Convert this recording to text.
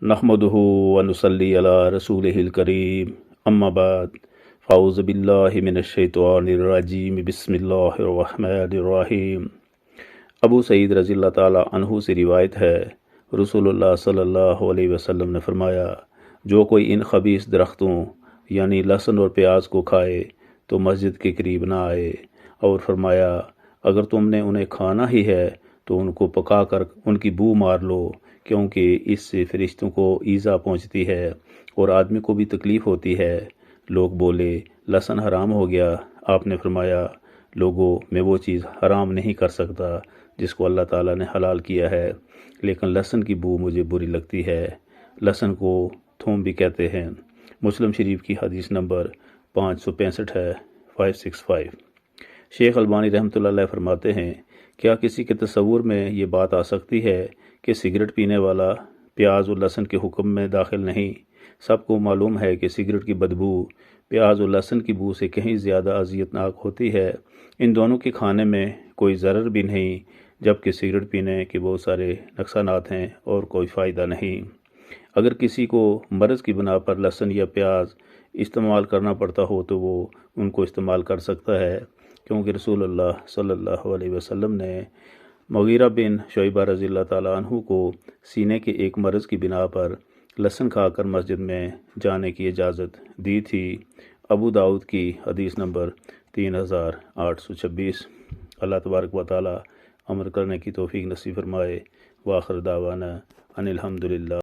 نحمدہ ونصلی علی رسولہ الکریم اما بعد فاعوذ باللہ من الشیطان الرجیم بسم اللہ الرحمن الرحیم۔ ابو سعید رضی اللہ تعالیٰ عنہ سے روایت ہے، رسول اللہ صلی اللہ علیہ وسلم نے فرمایا، جو کوئی ان خبیث درختوں یعنی لہسن اور پیاز کو کھائے تو مسجد کے قریب نہ آئے، اور فرمایا اگر تم نے انہیں کھانا ہی ہے تو ان کو پکا کر ان کی بو مار لو، کیونکہ اس سے فرشتوں کو ایذا پہنچتی ہے اور آدمی کو بھی تکلیف ہوتی ہے۔ لوگ بولے لہسن حرام ہو گیا۔ آپ نے فرمایا، لوگوں میں وہ چیز حرام نہیں کر سکتا جس کو اللہ تعالیٰ نے حلال کیا ہے، لیکن لہسن کی بو مجھے بری لگتی ہے۔ لہسن کو تھوم بھی کہتے ہیں۔ مسلم شریف کی حدیث نمبر 565 ہے، 565۔ شیخ البانی رحمۃ اللہ علیہ فرماتے ہیں، کیا کسی کے تصور میں یہ بات آ سکتی ہے کہ سگریٹ پینے والا پیاز اور لہسن کے حکم میں داخل نہیں؟ سب کو معلوم ہے کہ سگریٹ کی بدبو پیاز اور لہسن کی بو سے کہیں زیادہ اذیت ناک ہوتی ہے۔ ان دونوں کے کھانے میں کوئی ضرر بھی نہیں، جبکہ سگریٹ پینے کے بہت سارے نقصانات ہیں اور کوئی فائدہ نہیں۔ اگر کسی کو مرض کی بنا پر لہسن یا پیاز استعمال کرنا پڑتا ہو تو وہ ان کو استعمال کر سکتا ہے، کیونکہ رسول اللہ صلی اللہ علیہ وسلم نے مغیرہ بن شعیبہ رضی اللہ تعالیٰ عنہ کو سینے کے ایک مرض کی بنا پر لہسن کھا کر مسجد میں جانے کی اجازت دی تھی۔ ابو داؤد کی حدیث نمبر 3826۔ اللہ تبارک و تعالیٰ عمل کرنے کی توفیق نصیب فرمائے۔ وآخر دعوانا ان الحمدللہ۔